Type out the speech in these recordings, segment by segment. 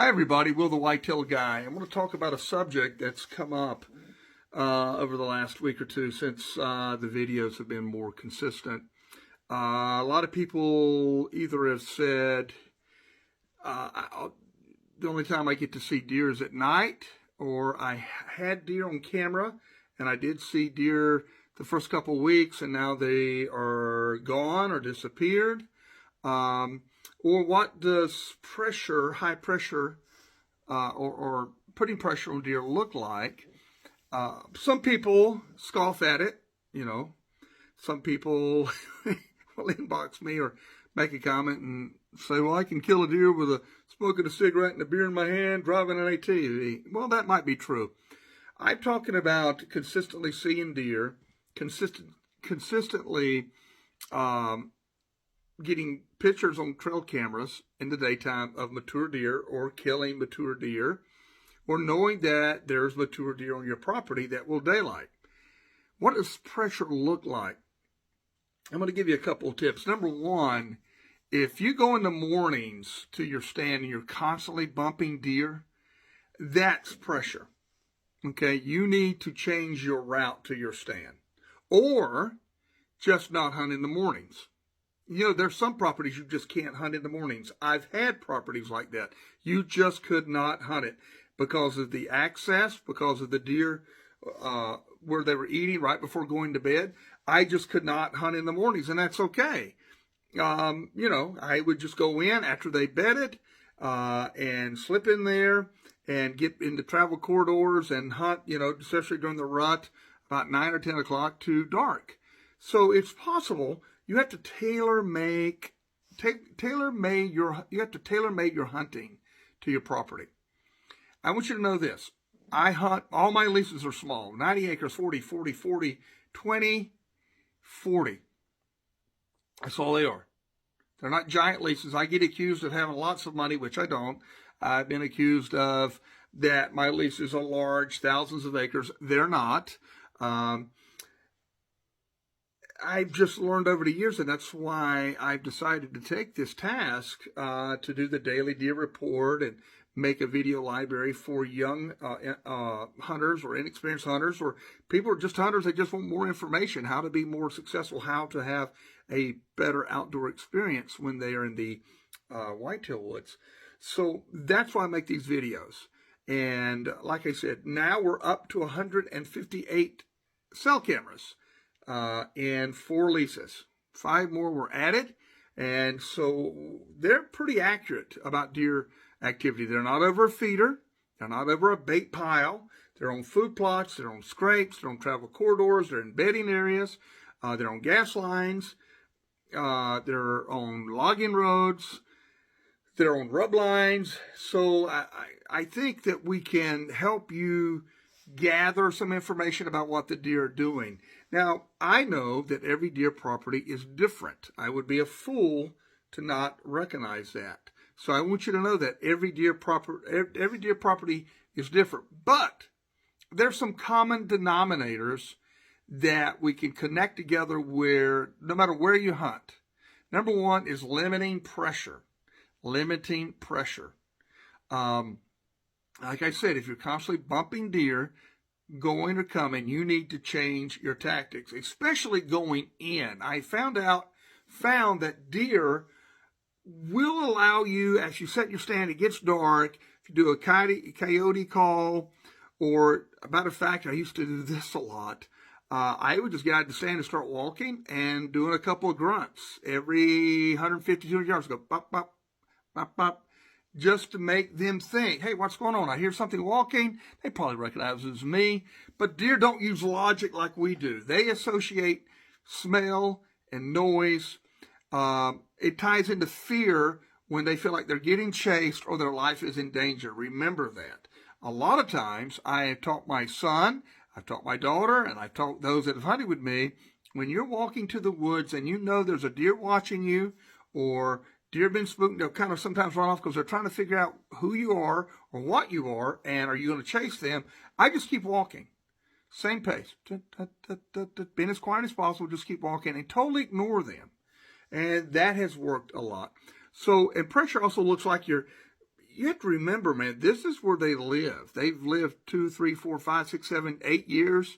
Hi everybody, Will the Whitetail Guy. I want to talk about a subject that's come up over the last week or two since the videos have been more consistent. A lot of people either have said the only time I get to see deer is at night, or I had deer on camera and I did see deer the first couple of weeks and now they are gone or disappeared. Or what does pressure, high pressure, or putting pressure on deer look like? Some people scoff at it, you know. Some people will inbox me or make a comment and say, well, I can kill a deer with smoking a cigarette and a beer in my hand, driving an ATV. Well, that might be true. I'm talking about consistently seeing deer, consistently getting pictures on trail cameras in the daytime of mature deer or killing mature deer, or knowing that there's mature deer on your property that will daylight. What does pressure look like? I'm going to give you a couple of tips. Number one, if you go in the mornings to your stand and you're constantly bumping deer, that's pressure. Okay, you need to change your route to your stand, or just not hunt in the mornings. You know, there's some properties you just can't hunt in the mornings. I've had properties like that. You just could not hunt it because of the access, because of the deer where they were eating right before going to bed. I just could not hunt in the mornings, and that's okay. You know, I would just go in after they bedded and slip in there and get into travel corridors and hunt, you know, especially during the rut, about 9 or 10 o'clock to dark. So it's possible. You have to tailor make your hunting to your property. I want you to know this. I hunt, all my leases are small, 90 acres, 40, 40, 40, 20, 40. That's all they are. They're not giant leases. I get accused of having lots of money, which I don't. I've been accused of that my leases are large, thousands of acres. They're not. I've just learned over the years, and that's why I've decided to take this task to do the daily deer report and make a video library for young hunters or inexperienced hunters, or people who are just hunters that just want more information, how to be more successful, how to have a better outdoor experience when they are in the whitetail woods. So that's why I make these videos. And like I said, now we're up to 158 cell cameras. And 4 leases. 5 more were added, and so they're pretty accurate about deer activity. They're not over a feeder. They're not over a bait pile. They're on food plots. They're on scrapes. They're on travel corridors. They're in bedding areas. They're on gas lines. They're on logging roads. They're on rub lines. So I think that we can help you gather some information about what the deer are doing. Now, I know that every deer property is different. I would be a fool to not recognize that. So I want you to know that every deer property is different. But there's some common denominators that we can connect together where, no matter where you hunt. Number one is limiting pressure. Limiting pressure. Like I said, if you're constantly bumping deer, going or coming, you need to change your tactics, especially going in. I found that deer will allow you, as you set your stand, it gets dark, if you do a coyote call, or a matter of fact, I used to do this a lot. I would just get out of the stand and start walking and doing a couple of grunts. Every 150, 200 yards, go bop, bop, bop, bop, just to make them think, hey, what's going on? I hear something walking. They probably recognize it as me. But deer don't use logic like we do. They associate smell and noise. It ties into fear when they feel like they're getting chased or their life is in danger. Remember that. A lot of times I have taught my son, I've taught my daughter, and I've taught those that have hunted with me, when you're walking to the woods and you know there's a deer watching you, or deer have been spooked, they'll kind of sometimes run off because they're trying to figure out who you are or what you are, and are you going to chase them? I just keep walking. Same pace. Being as quiet as possible, just keep walking and totally ignore them. And that has worked a lot. So, and pressure also looks like you're you have to remember, man, this is where they live. They've lived 2, 3, 4, 5, 6, 7, 8 years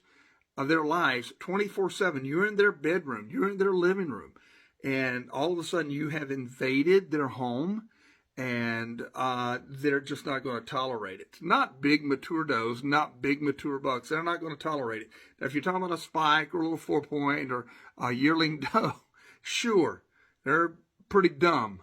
of their lives 24/7. You're in their bedroom. You're in their living room. And all of a sudden you have invaded their home, and they're just not going to tolerate it. Not big mature does, not big mature bucks. They're not going to tolerate it. Now, if you're talking about a spike or a little 4-point or a yearling doe, sure, they're pretty dumb.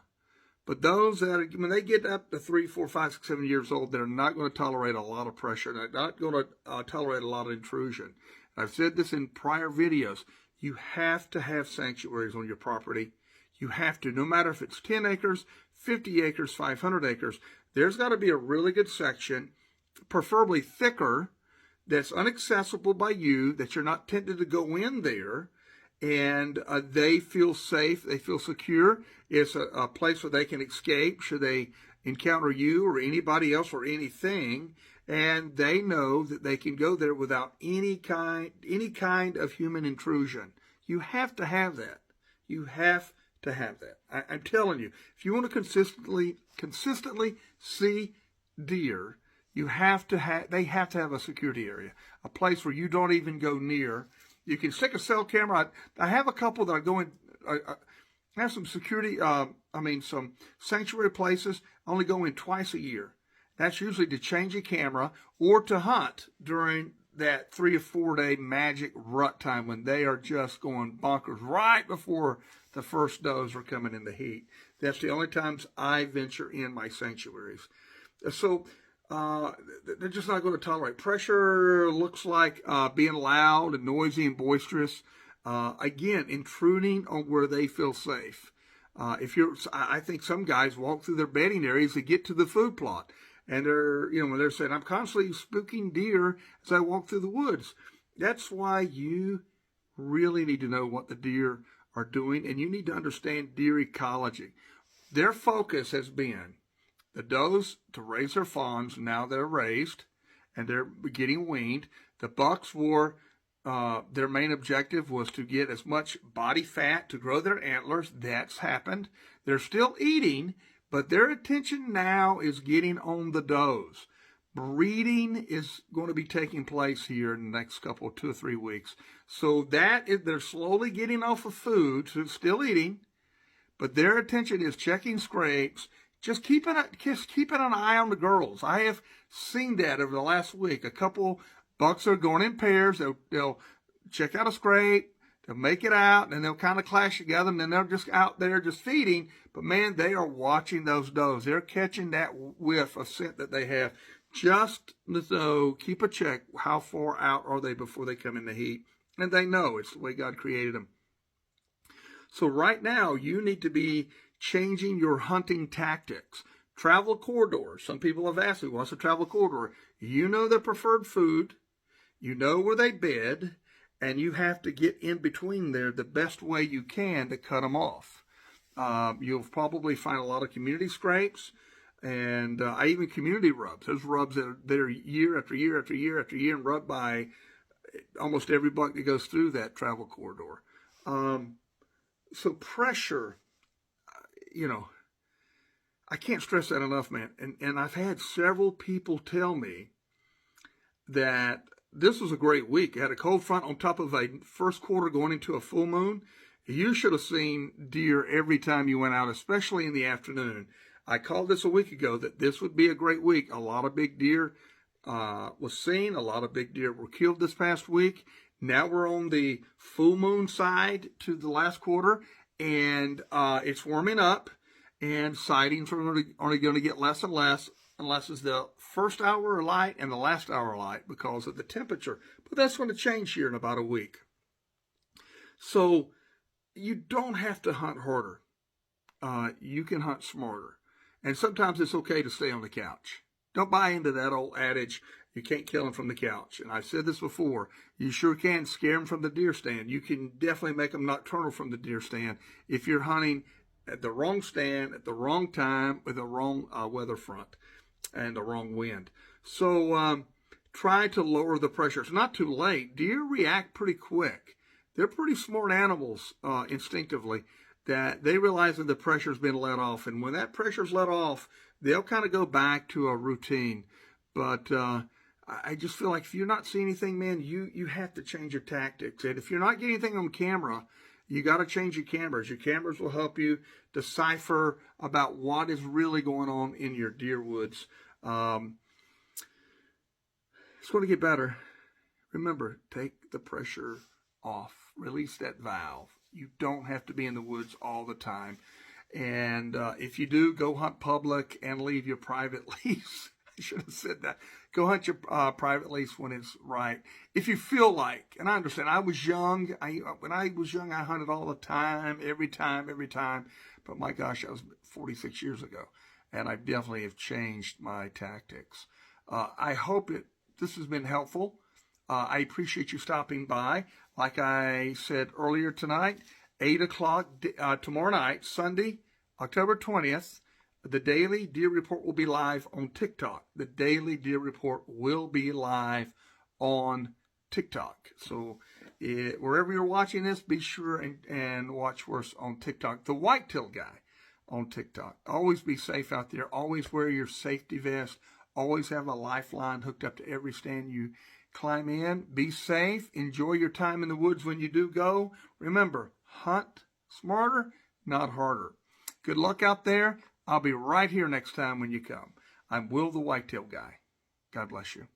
But those that are, when they get up to 3, 4, 5, 6, 7 years old, they're not going to tolerate a lot of pressure. They're not going to tolerate a lot of intrusion. I've said this in prior videos. You have to have sanctuaries on your property. You have to, no matter if it's 10 acres, 50 acres, 500 acres. There's got to be a really good section, preferably thicker, that's inaccessible by you, that you're not tempted to go in there, and they feel safe, they feel secure. It's a place where they can escape should they encounter you or anybody else or anything, and they know that they can go there without any kind of human intrusion. You have to have that. You have to have that. I'm telling you, if you want to consistently see deer, they have to have a security area, a place where you don't even go near. You can stick a cell camera. I have a couple that are going. I have some security. Some sanctuary places only go in twice a year. That's usually to change a camera or to hunt during that 3 or 4 day magic rut time when they are just going bonkers right before the first does are coming in the heat. That's the only times I venture in my sanctuaries. So they're just not going to tolerate pressure. Looks like being loud and noisy and boisterous. Again, intruding on where they feel safe. I think some guys walk through their bedding areas to get to the food plot. And when they're saying, I'm constantly spooking deer as I walk through the woods. That's why you really need to know what the deer are doing, and you need to understand deer ecology. Their focus has been the does to raise their fawns. Now they're raised, and they're getting weaned. The bucks were, their main objective was to get as much body fat to grow their antlers. That's happened. They're still eating, but their attention now is getting on the does. Breeding is going to be taking place here in the next 2 or 3 weeks. So they're slowly getting off of food, so still eating, but their attention is checking scrapes, just keeping an eye on the girls. I have seen that over the last week. A couple bucks are going in pairs. They'll check out a scrape. They'll make it out, and they'll kind of clash together, and then they're just out there just feeding. But, man, they are watching those does. They're catching that whiff of scent that they have. Just so keep a check. How far out are they before they come in the heat? And they know it's the way God created them. So right now, you need to be changing your hunting tactics. Travel corridors. Some people have asked me, what's a travel corridor? You know their preferred food. You know where they bed. And you have to get in between there the best way you can to cut them off. You'll probably find a lot of community scrapes, and even community rubs. There's rubs that are year after year after year after year and rubbed by almost every buck that goes through that travel corridor. So pressure, I can't stress that enough, man. And I've had several people tell me that this was a great week. I had a cold front on top of a first quarter going into a full moon. You should have seen deer every time you went out, especially in the afternoon. I called this a week ago that this would be a great week. A lot of big deer was seen. A lot of big deer were killed this past week. Now we're on the full moon side to the last quarter, and it's warming up, and sightings are only going to get less and less, unless it's the first hour of light and the last hour of light because of the temperature. But that's going to change here in about a week. So you don't have to hunt harder. You can hunt smarter. And sometimes it's okay to stay on the couch. Don't buy into that old adage, you can't kill them from the couch. And I've said this before, you sure can scare them from the deer stand. You can definitely make them nocturnal from the deer stand if you're hunting at the wrong stand, at the wrong time, with the wrong weather front and the wrong wind. So try to lower the pressure. It's not too late. Deer react pretty quick. They're pretty smart animals instinctively, that they realize that the pressure's been let off. And when that pressure's let off, they'll kind of go back to a routine. But I just feel like if you're not seeing anything, man, you have to change your tactics. And if you're not getting anything on camera, you got to change your cameras. Your cameras will help you decipher about what is really going on in your deer woods. It's going to get better. Remember, take the pressure off. Release that valve. You don't have to be in the woods all the time. And if you do, go hunt public and leave your private lease. I should have said that. Go hunt your private lease when it's right. If you feel like, and I understand, I was young. When I was young, I hunted all the time, every time. But my gosh, that was 46 years ago. And I definitely have changed my tactics. I hope this has been helpful. I appreciate you stopping by. Like I said earlier tonight, 8 o'clock tomorrow night, Sunday, October 20th, the Daily Deer Report will be live on TikTok. The Daily Deer Report will be live on TikTok. So wherever you're watching this, be sure and watch for us on TikTok. The Whitetail Guy on TikTok. Always be safe out there. Always wear your safety vest. Always have a lifeline hooked up to every stand you climb in. Be safe. Enjoy your time in the woods when you do go. Remember, hunt smarter, not harder. Good luck out there. I'll be right here next time when you come. I'm Will the Whitetail Guy. God bless you.